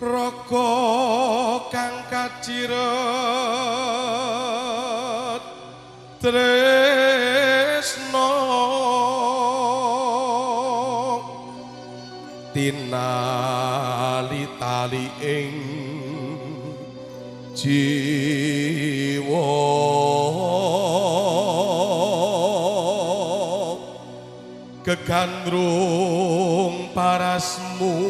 raga kang kaciret tresno tinali-tali ing jiwa kegandrung parasmu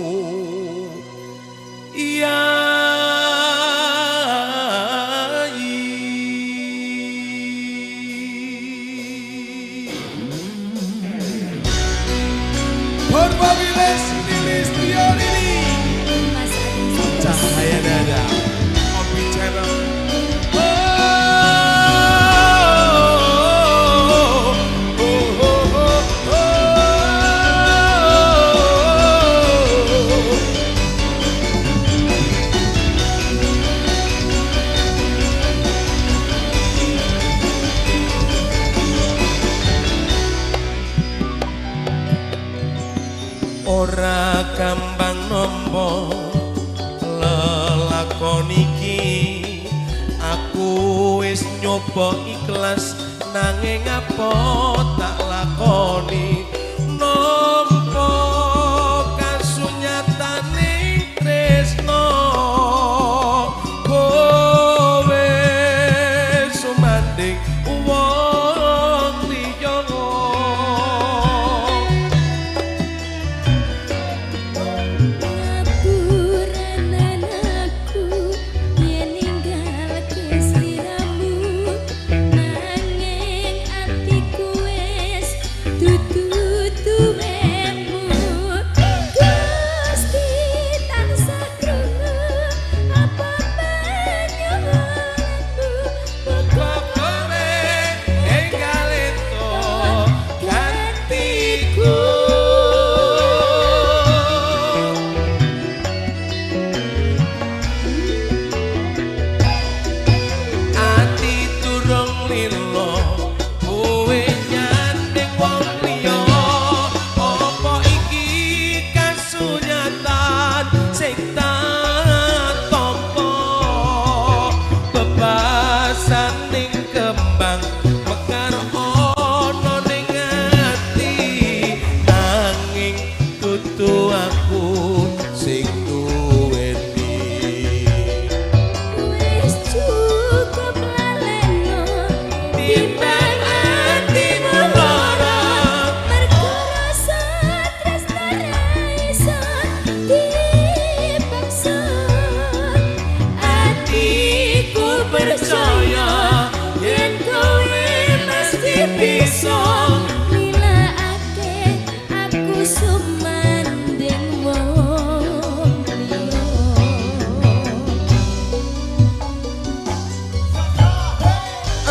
Cahaya Dada Opi Channel. Ora gampang nampa lelakon iki, aku wis nyoba ikhlas nanging apa tak lakoni nampa kasunyatane tresno kowe sumanding wong liya.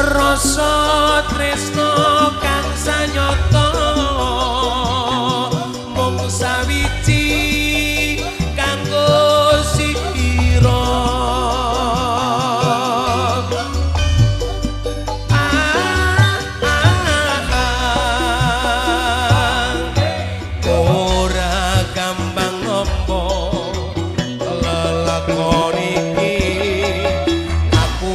Rasa tresno kang sanyata mung sawiji kanggo sira ora gampang nampa lelakon iki, aku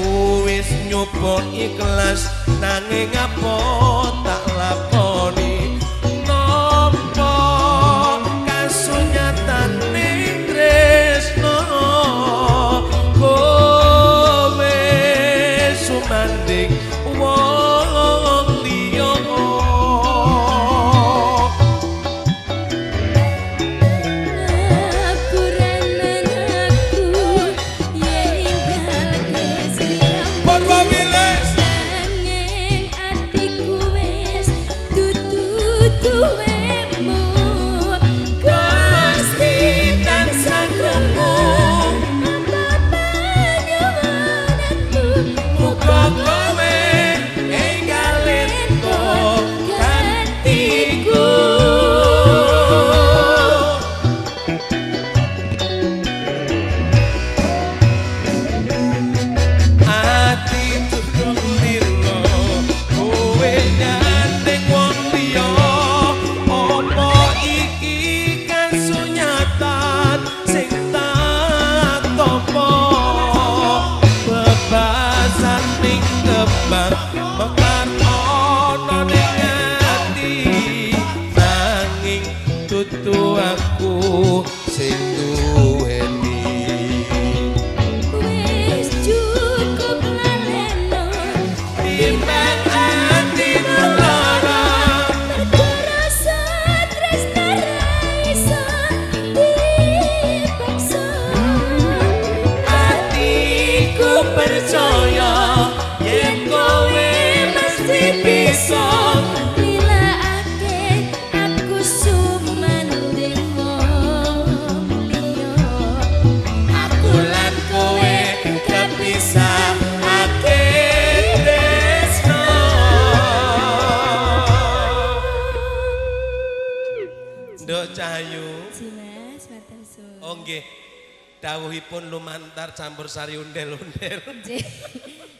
wis nyoba ikhlas nanging apa tak lakoni nampa kasunyatane tresno kowe sumanding wong liya. Atiku kembang mekar ana ning ati nanging tutu aku sing duweni wis cukup laleno timbang ati lara rasa tresna ra iso dipaksa atiku percaya yen kowe mesti bisa nilakake aku sumanding wong liya aku lan kowe kepisahake tresno Nduk Cahayu Jimas matur suwun oh nggih dawuhipun lumantar campur sari undel-undel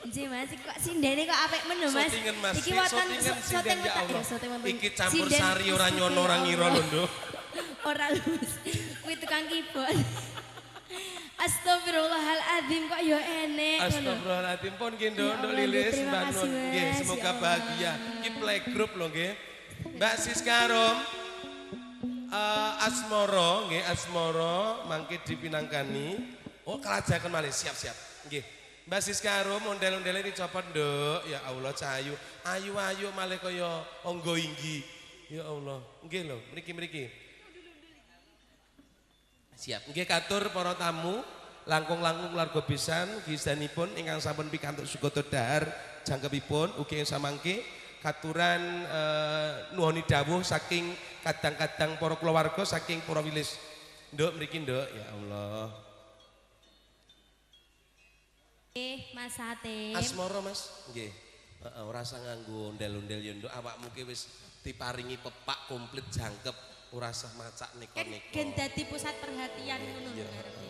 Nggih Mas, kok sindene kok apik men lho Mas. Syutingan, Mas. Iki wonten Syutingan, sote sinden, ya wonten Allah. sote wonten. Iki campur Sinden sari ora Mas nyono Putih, ora ya ngira Allah. lho Nduk Ora lus. Kuwi tukang keyboard. Astagfirullahaladzim kok ya enek ngono. Astagfirullahaladzim pun nggih Nduk Ya Nduk Allah, Lilis terima Mbak kasih, Nun nggih Mas. semoga Ya Allah. bahagia iki playgroup lho nggih Mbak Siska Rom Asmoro nggih Asmoro mangke dipinangkani oh kelajakan malih siap-siap nggih Mbak Siska Rom ondel-ondele dicopot Nduk ya Allah Cahayu ayu-ayu malih kaya angga inggi ya Allah nggih lho mriki-mriki siap nggih katur para tamu langkung-langkung keluarga pisan gisanipun ingkang sampun pikantuk sugata dahar jangkepipun ugi ing samangke katuran nuhoni dawuh saking kadang-kadang para keluarga saking para wilis Nduk mriki Nduk ya Allah Mas Hatim. Asmoro Mas nggih heeh ora usah nganggo ondel-ondel ya Nduk awakmu ki wis diparingi pepak komplit jangkep ora usah macak Kan neko-neko gen dadi pusat perhatian ngono lho karepe.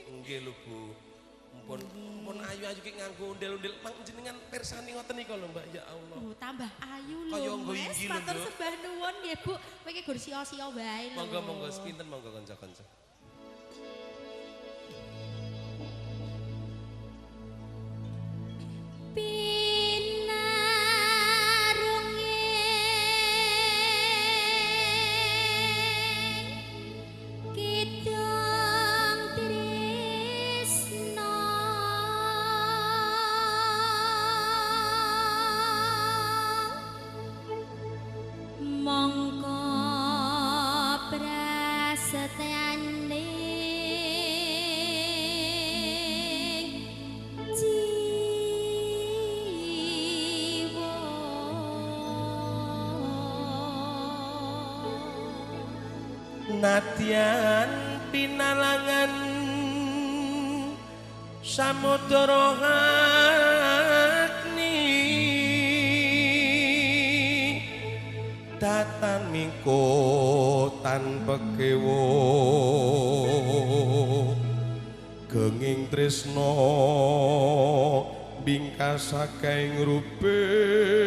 nggih lho Bu pun ayu-ayu ki nganggo ondel-ondel mang jenengan persani ngoten nika lho Mbak ya Allah Tambah ayu lho. Kaya nggo Mas, inggi lho, matur Nduk. sembah nuwun nggih Bu. Kowe iki gur sia-sia wae lho. monggo sepinten monggo kanca-kanca Kidung tresna mongko prasetyane Nadyan pinalangan samudra agni datan mingko tanpa kewo genging tresna bingkasake ngrupeta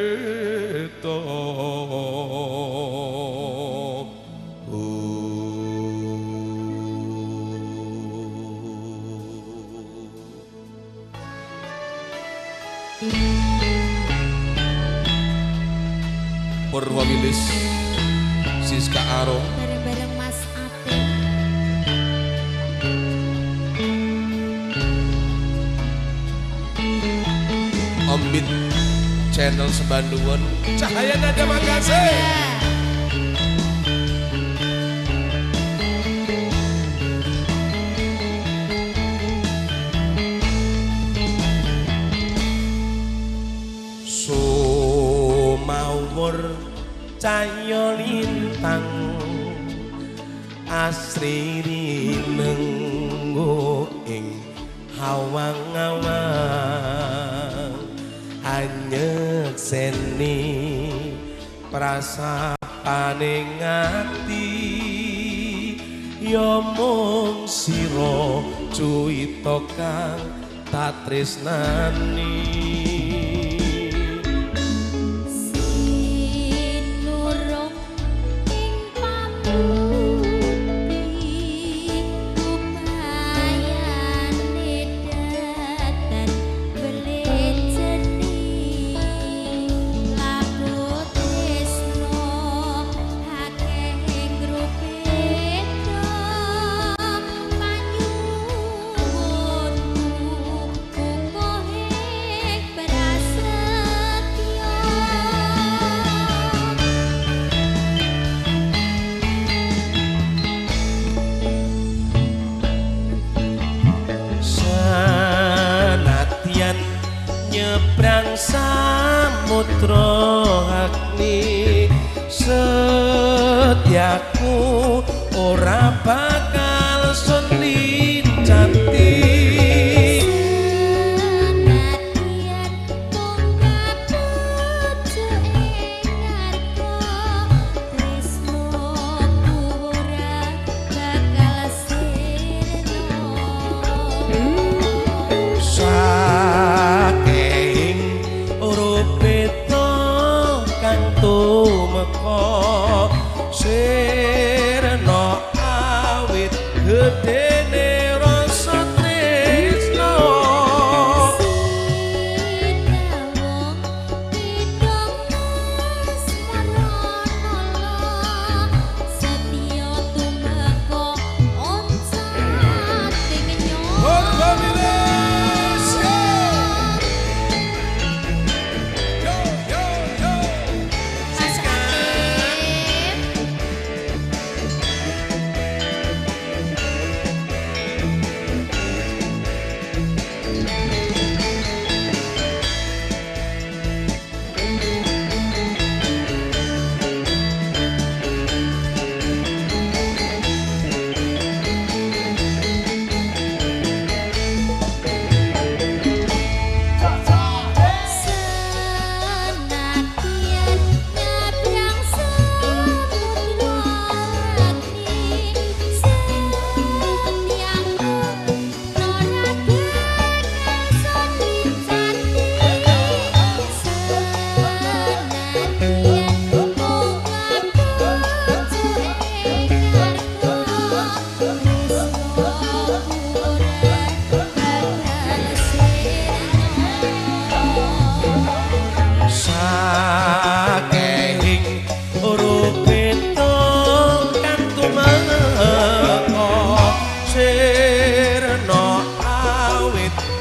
Purwa Wilis Siska Aro bareng-bareng Mas Atim. Ombit channel Sembanduwun Cahaya Nada Makasih Sumawur cahya lintang asri rinenggo ing hawang-hawang anyekseni prasapane ngati ya mung sira cuwita kang tak tresnani Sinurung ing pamuti upayane datan beleceni gedene rasa tresno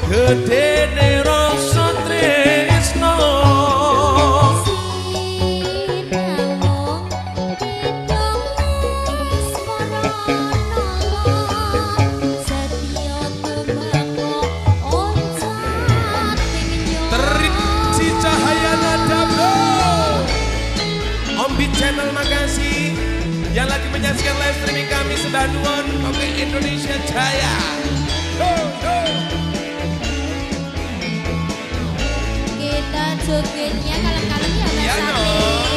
gedene rasa tresno terik si cahaya nada bro Ombi Channel makasih yang lagi menyaksikan live streaming kami sembah nuwun Oke Indonesia Jaya Kita jogetnya kalem-kalem ya Mas Salim.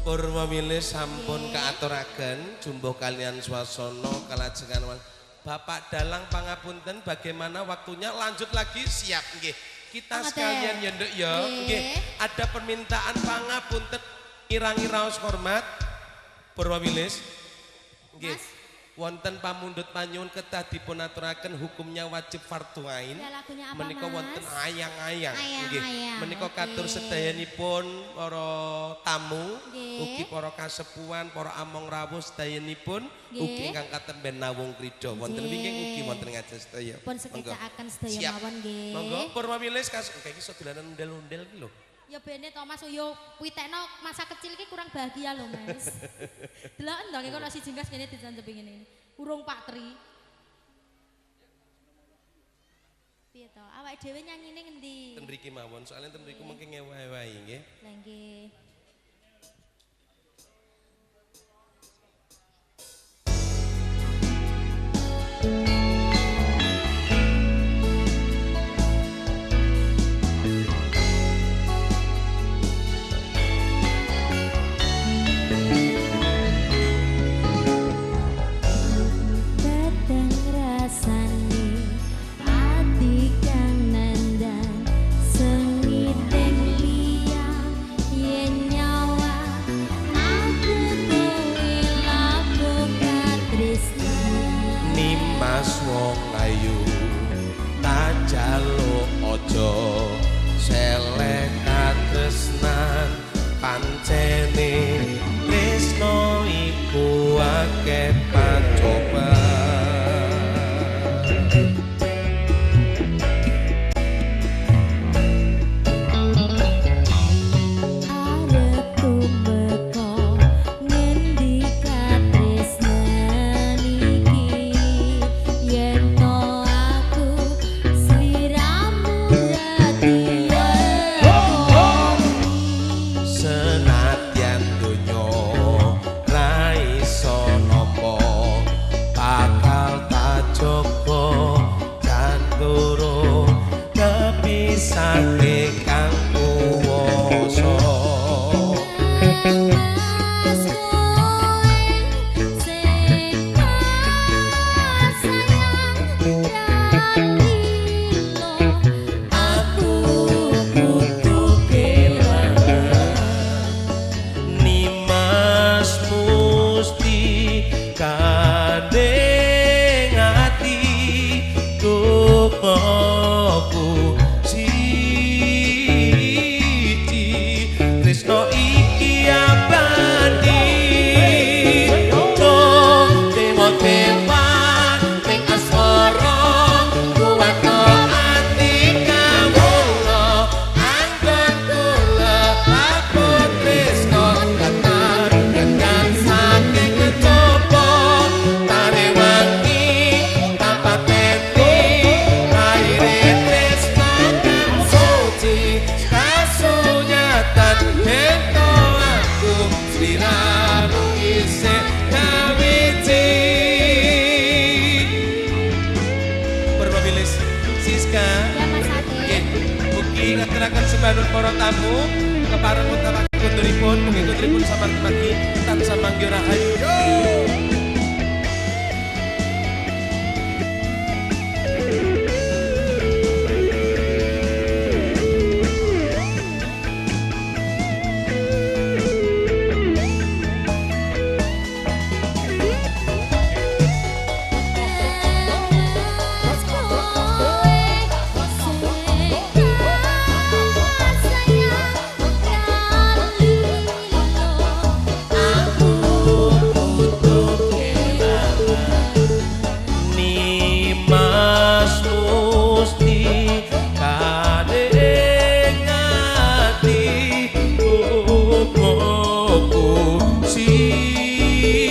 Purwamilih sampun kaaturaken jumbuh kalian swasana kalajengan Bapak Dalang pangapunten bagaimana waktunya lanjut lagi siap nggih. Kita sekalian ya nduk ya nggih. Ada permintaan pangapunten irangi raos hormat Purwamilih Nggih. Wonten pamundhut panyuwun kedah dipun aturaken hukumnya wajib fardhu ain. Ya lagunya apa Menika Mas? wonten ayang-ayang. Nggih. Ayang-ayang, Menika oke. katur sedayanipun para tamu, Nggih. ugi para kasepuhan, para among rawuh sedayanipun, Nggih. ugi ingkang katemben nawung krida. Wonten Nggih. wingking ugi wonten ngajeng sedaya. Pun Monggo. sekecakaken sedaya Siap. mawon nggih. Monggo purwa wilis kas iki iso dolanan undel-undel iki lho. Ya bene to Mas yo pitekno masa kecil iki kurang bahagia lho Mas. Deloken to kok nasi jenggas kene dijanjepi ngene. Urung Pak Tri. Piye to? Awake dhewe nyanyine ngendi? Ten mriki mawon, soalnya ten mriku mengke ngewahi-wahi nggih. Lah nggih. Datang rasane ati kang nandang sengit ing liang yen nyawa aku kowe laku katresna Nimas wong ayu tak jaluk aja selek katresnan pancene tresno iku akeh pancoban. arepku beko ngendi katresnan iki yen to aku sliramu radia Senadyan donya ra iso nampa bakal tak jaga canduro kepisake kang kuwasa. Mas kowe sing sayang ratino aku kudu kelangan Nimas musti kandeng ati tukoku siji tresno iki abadi dewa-dewa ning asmara kuwato ati kawula anggon kula aku tresno katar dengan saking coba tare wangi tanpa teti aire tresno kang suci kasunyatan ento aku sliramu isih kawiji Perwabilis Siska ya Mas Ade nggih mugi ngaturaken sembanun para tamu kepareng utawi kuturipun mugi kuturipun samargi tansah manggi rahayu Mas kowe sing sayang ratino aku kudu kelangan Nimas musti kadeng ati tukoku siji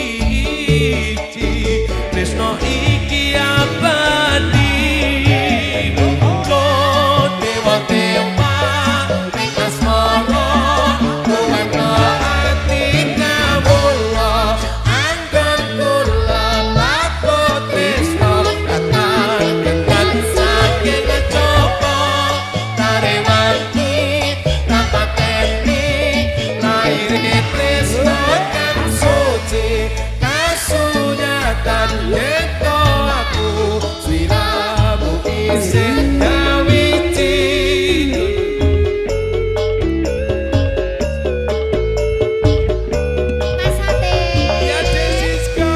tresno iki abadi dewa-dewa ning asmara kuwato ati kawula anggon kula bakut tresno katar dengan saking coba tare wangi tanpa teti laire tresno kang suci kasunyatan ento aku sliramu isih kawiji Mas Ade ya Desiska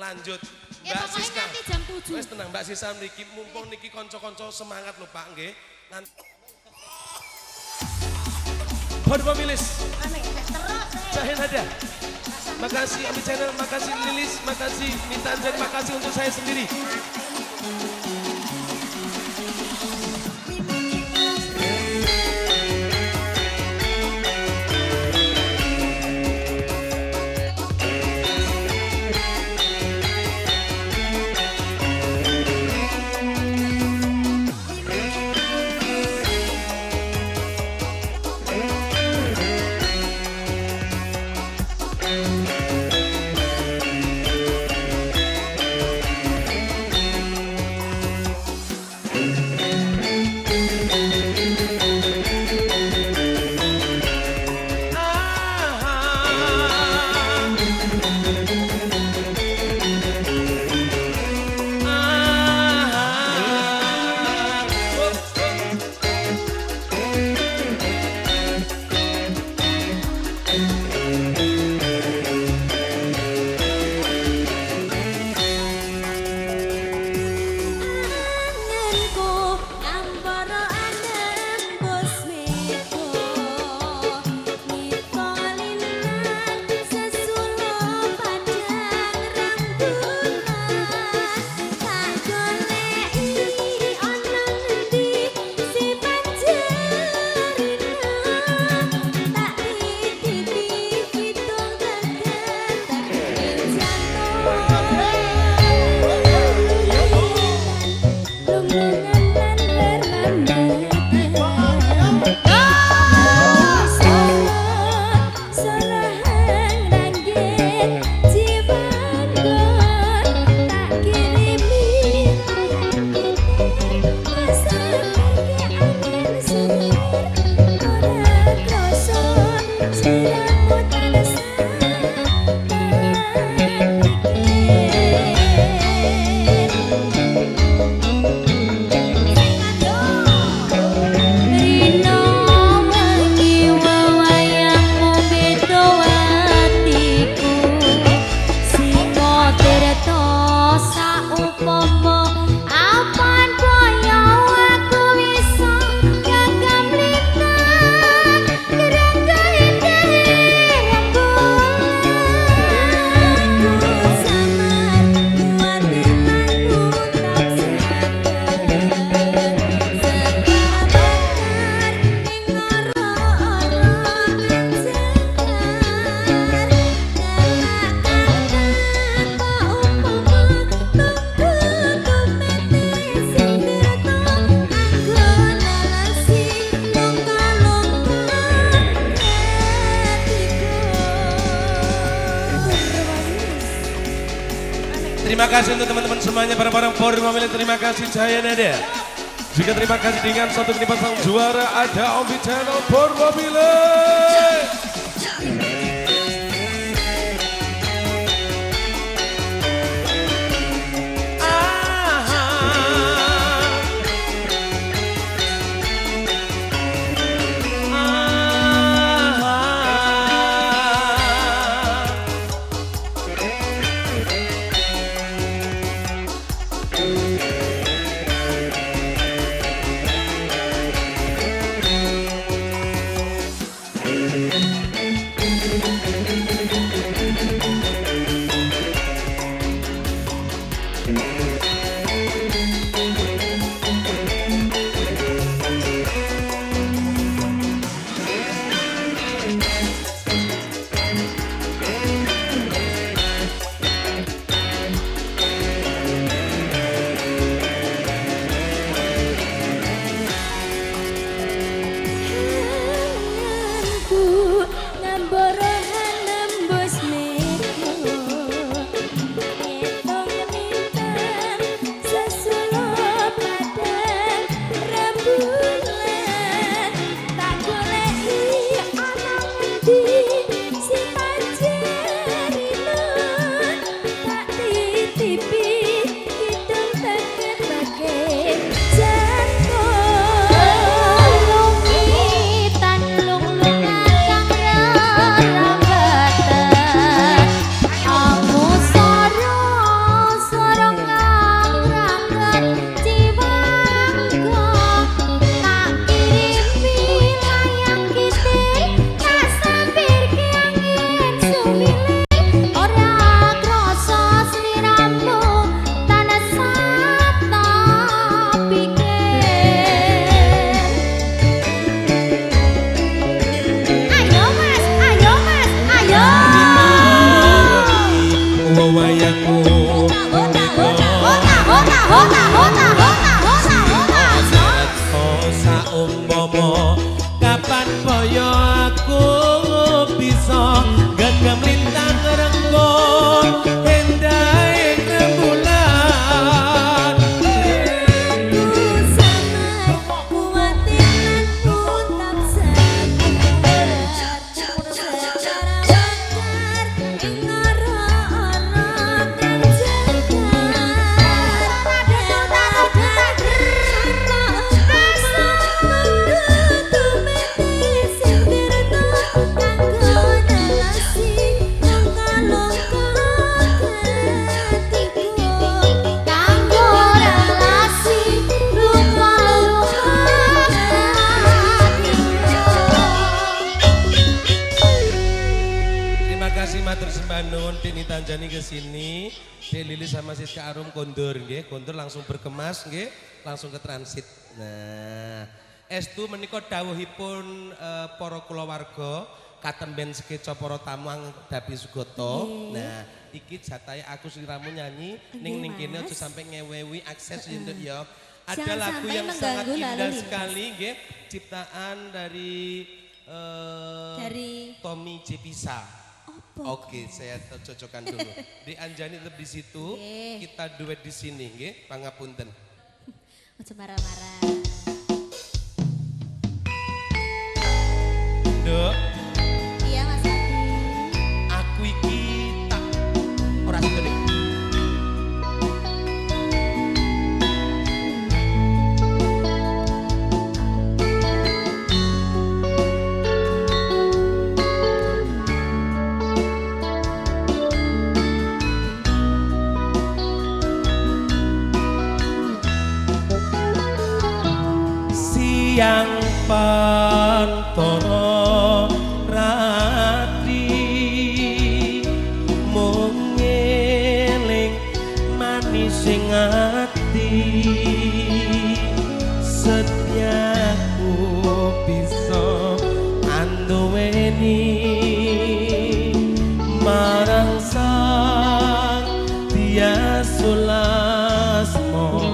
lanjut. Ya Mbak pokoknya Siska. nanti jam 7. Wes tenang Mbak Siska niki mumpung niki kanca-kanca semangat lho Pak nggih. Bon pemilis. Jahe nada. Makasih Ami Channel, makasih Lilis, makasih Nita dan makasih untuk saya sendiri. Terima kasih untuk teman-teman semuanya, para forum pemilik, terima kasih Jaya Nada. Juga terima kasih dengan satu kini pasang juara ada Ombi Channel forum pemilik. Anjani ke sini, Dek Lilis sama Siska Arum kondur nggih, kondur langsung berkemas nggih, langsung ke transit. Nah, estu menika dawuhipun para kulawarga katen ben sekeca para tamu Dabi Sugoto. Nah, iki jatahe aku sliramu nyanyi ning kene aja sampe ngewewi akses nduk ya. Ada lagu yang sangat indah sekali nggih, ciptaan dari Tommy J. Pisa. Oke, saya cocokkan dulu. Di Anjani tetap di situ, kita duet di sini nggih, pangapunten. Aja marah-marah. Nduk. Iya Mas Adi. Aku iki tak ora sido nih. Siang pantoro ratri mung ngeling manis sing ati setiaku bisa anduweni marang sang dia sulasmo.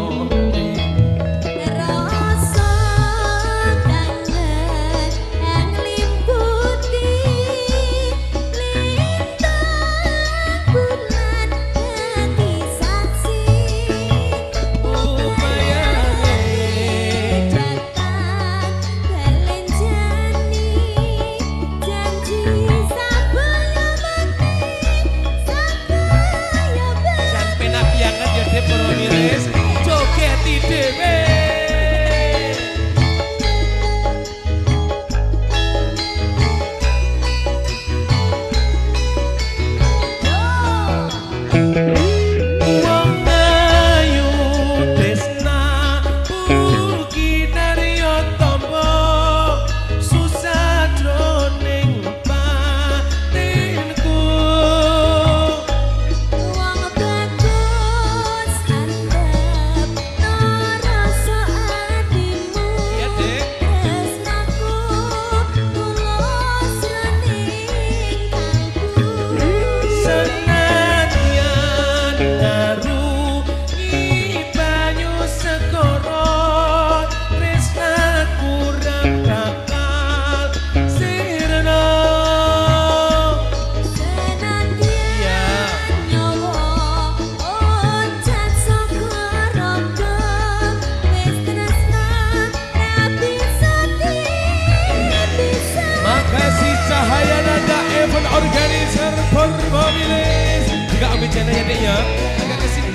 Organizer Purwomilis juga ambil channel ya Dek ya, agak kesini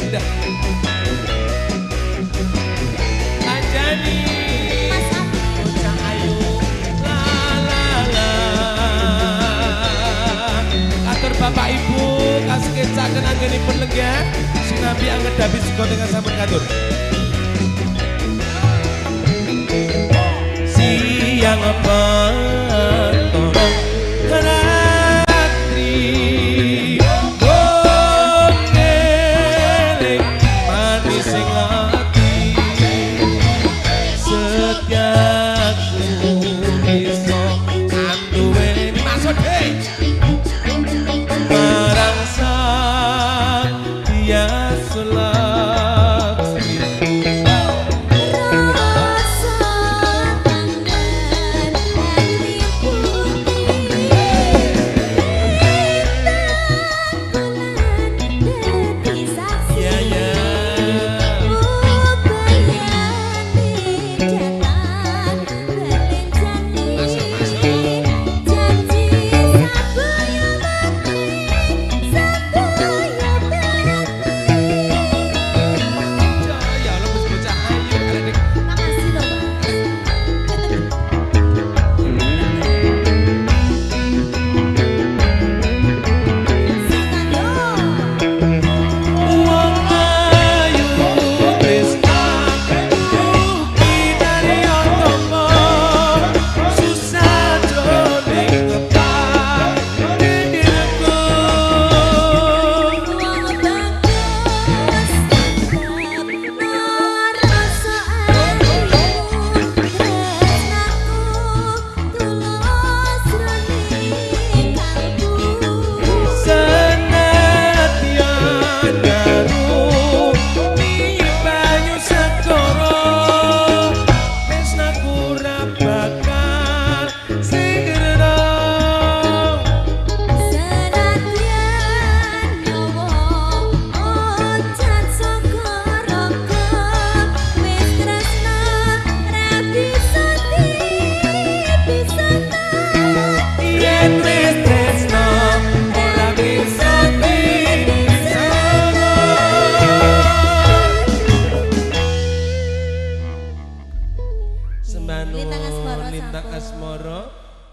udah Anjani Bocah Ayu la la la atur Bapak Ibu kasih kecakan anggenipun lega sinambi angget Dabi Sugoto dengan sampun katur siang apa ratri bongeleng manis sing ati setiaku iso anduweni maksud hei marang sang dia sulaksmi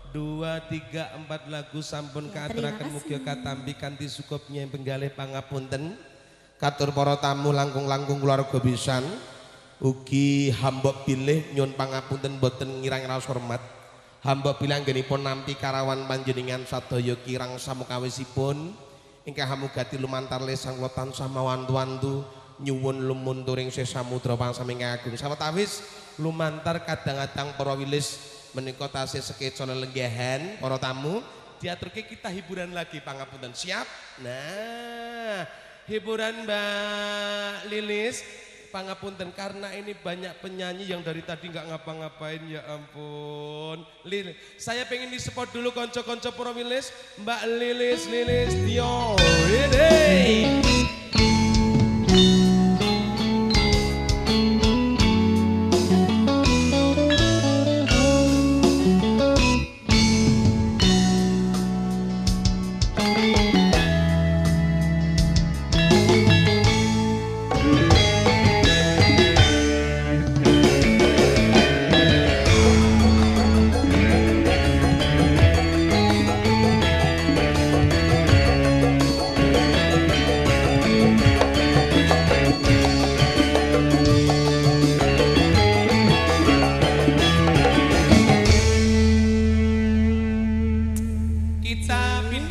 2, 3, 4 lagu sampun Ya, kaaturaken terima mugi kasih. katampi kanthi sukupnya penggalih pangapunten. Katur para tamu langkung-langkung keluarga pisan. Ugi hamba pilih nyun pangapunten boten ngirang rasa hormat. Hamba pilih anggenipun nampi karawan panjenengan sadaya kirang samukawisipun. Ingkang hamugati lumantar lesang kula tansah mawantu-wantu nyuwun lumunturing sesamudra pangsami agung. Sawetawis lumantar kadang-kadang para wilis menika tasih sekeca lelenggahan para tamu diaturke kita hiburan lagi pangapunten. Siap? Nah, hiburan Mbak Lilis pangapunten karena ini banyak penyanyi yang dari tadi nggak ngapa-ngapain ya ampun. Lil, saya pengen di-support dulu konco-konco para wilis. Mbak Lilis Tio. Ini.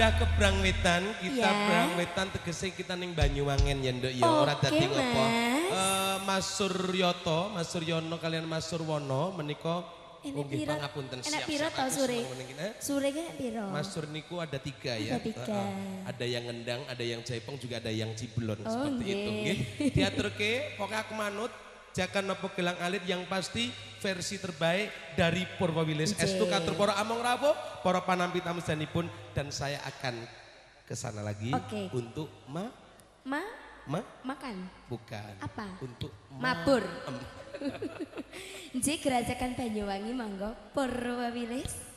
Ke Brangwetan, kita Brangwetan tegese kita ning Banyuwangen ya Nduk ya, ora dadi ngopo. Mas Suryoto, Mas Suryono kalian Mas Surwono menika nggih pangapunten siap. Enak piro to sore? Sore ki piro? Mas Sur niku ada 3 ya. Ada 3. Ada yang ngendang, ada yang jaipong, juga ada yang ciblon seperti itu nggih. Diaturke pokoke aku manut Jakan Nopo Gelang Alit yang pasti versi terbaik dari Purwowilis. Estu katur para among rawuh, para panampi tamu sedanipun dan saya akan ke sana lagi untuk makan. Bukan. Apa? Untuk mabur. Nggih Gerajakan Banyuwangi monggo Purwowilis.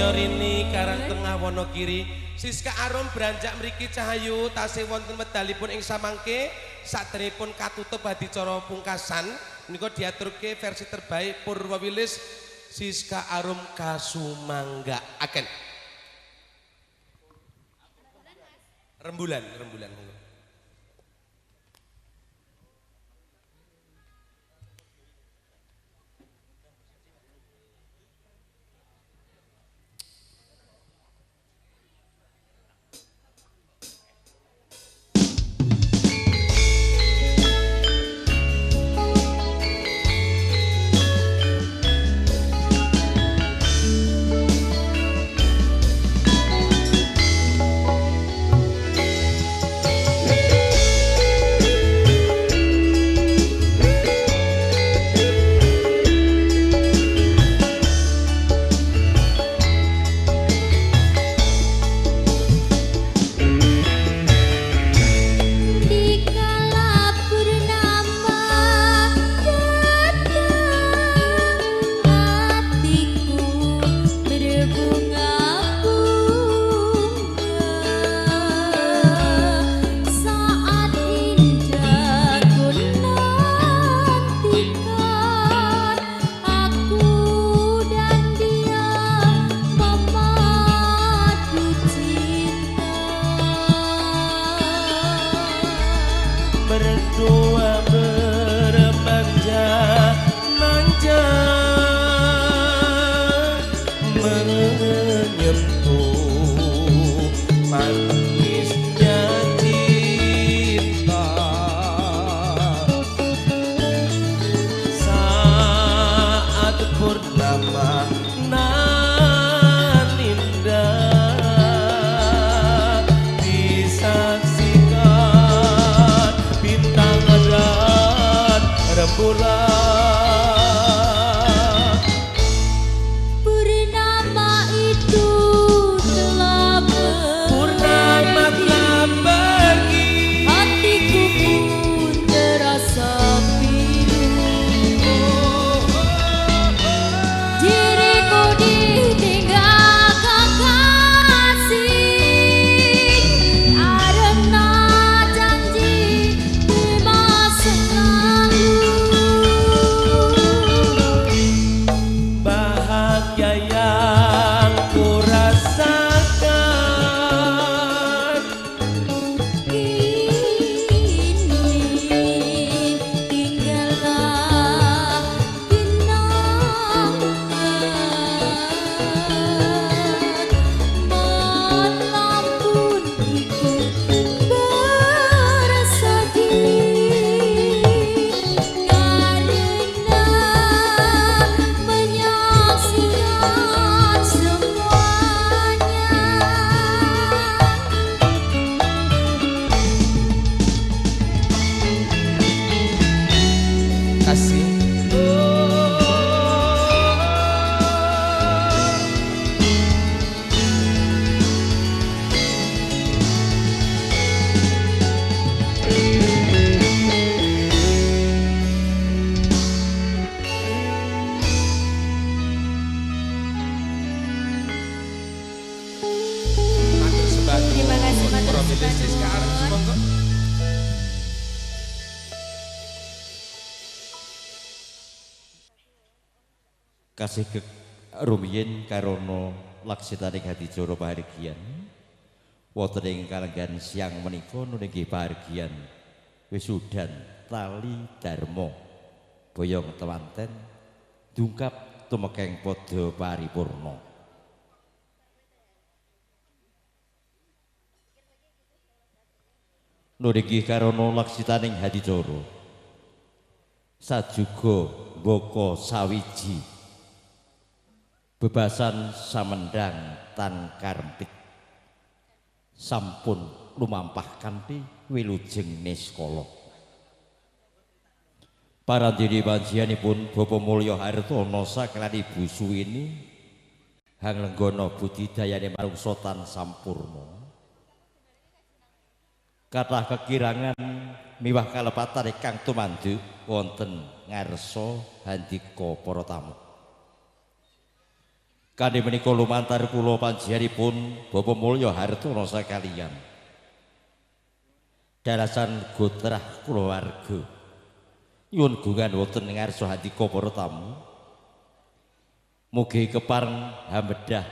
Rini Karang Tengah Wonokiri. Siska Arum beranjak mriki Cahayu tasih wonten medalipun ing samangke saderepun katutup adicara pungkasan menika diaturke versi terbaik Purwawilis Siska Arum Kasumanggaaken. Rembulan. Kasih ke rumiyin karono laksitaning hadicara pahargyan wonten ing kalenggan siang menika nunggih pahargyan wisudan tali dharma boyong temanten dungkap tumekeng padha paripurna. Nunggih karono laksitaning hadicara sajuga mbaka sawiji bebasan samendang tan karempit sampun lumampah kanthi wilujeng niskala. Parandene panjenenganipun Bapa Mulya Hartono sakelan Ibu Suwini hanglenggana budidayane manungsa tan sampurna. Kathah kekirangan miwah kalepatan ingkang tumandhuk wonten ngarsa handika para tamu. Kanthi menika lumantar kula panjenenganipun Bapak Mulya Hartono sakaliyan. Dalasan gotrah kulawarga. Nyuwun gungan wonten ing ngarsa handika para tamu. Mugi kepareng hambedah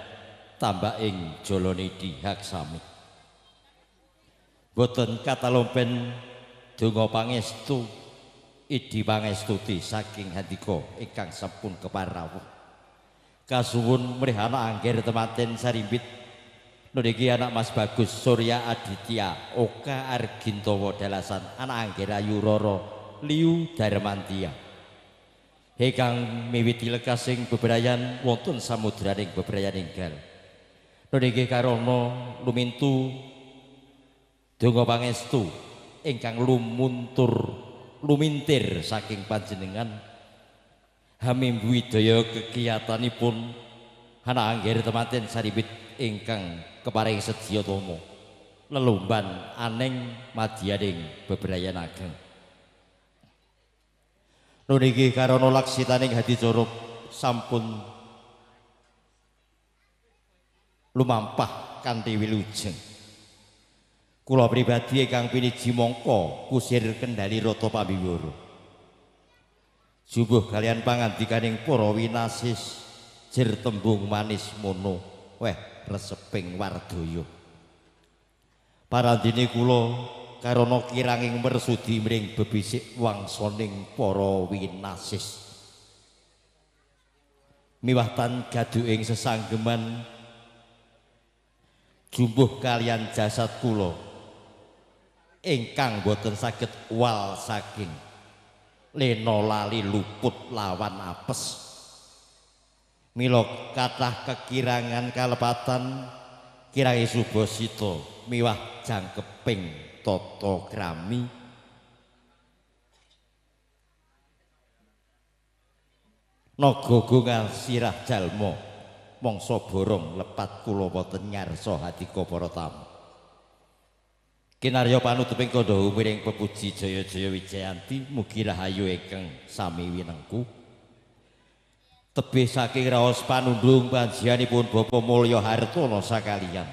tambah ing jalane dihak sami. Boten katalompen donga pangestu idi pangestuti saking handika ingkang sampun keparawuh. Kasuwun mrihana angger temanten sarimbit niki anak Mas Bagus Surya Aditya Oka Argintowo dalasan anak angger Ayu Roro Liu Darmantia ingkang miwiti lekasing bebrayan wonten samudraning bebrayan enggal niki karana lumintu donga pangestu ingkang lumintir saking panjenengan Hamim widaya kegiatanipun anak angger temanten saribit ingkang keparing sedya tama lelumban aneng madyaning bebrayan ageng. Niki karana laksitaning hadicara sampun lumampah kanthi wilujeng. Kula pribadi ingkang piniji mangka kusir kendali rata pambiwara. Jumbuh kalian pangandikaning para winasis jir tembung manis mono weh reseping wardaya. Parandene kula karana kiranging mersudi mring bebisik wangsaning para winasis. Miwah tan gaduhing sesanggeman jumbuh kalian jasad kula ingkang boten saged wal saking lena lali luput lawan apes. Mila kathah kekirangan kalepatan kirangi subasita miwah jangkeping tata krami naga gongal sirah jalma mangsa borong lepat kula wonten ngarsa hadika para tamu. Kinarya panutuping kandha umiring pepuji Jaya-jaya Wijayanti mugi rahayu ingkang sami winengku. Tebih saking raos panundung panjenenganipun Bapak Mulya Hartono sakaliyan.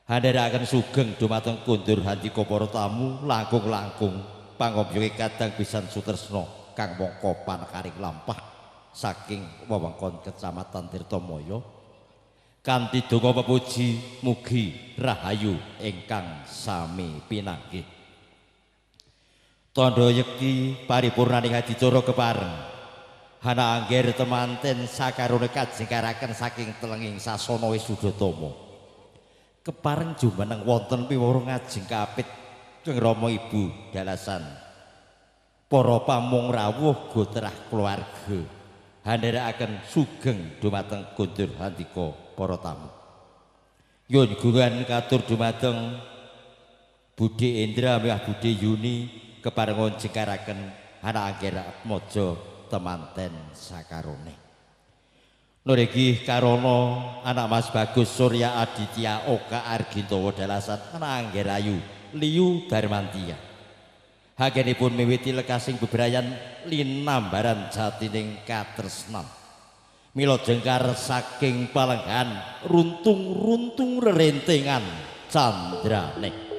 Handharaken sugeng dumateng kundur handika para tamu langkung-langkung pangobyoke kadang pisan sutresna kang mangka panekaring lampah saking wewengkon Kecamatan Tirtamaya. Kanthi donga pepuji mugi rahayu ingkang sami pinanggih. Tandha yekti paripurnaning adicara kepareng hana angger temanten sakarone kajengkaraken saking telenging sasana Wisudhatama. Kepareng jumeneng wonten piwulang ngajeng kapit Kang Rama Ibu dalasan para pamung rawuh gotrah keluarga handharakaken sugeng dumateng kundur handika para tamu. Nyuwun gungan katur dumateng Budhe Indra miwah Budhe Yuni keparengon jengkaraken anak angger Atmaja temanten sakarone. Niki karana anak Mas Bagus Surya Aditya Oka Argintowo dalasan anak angger Ayu Liu Darmantia. Hagenipun miwiti lekasing bebrayan linambaran jatining katresnan. Mila jengkar saking palenggan runtung-runtung rerentengan candrane.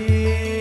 Ati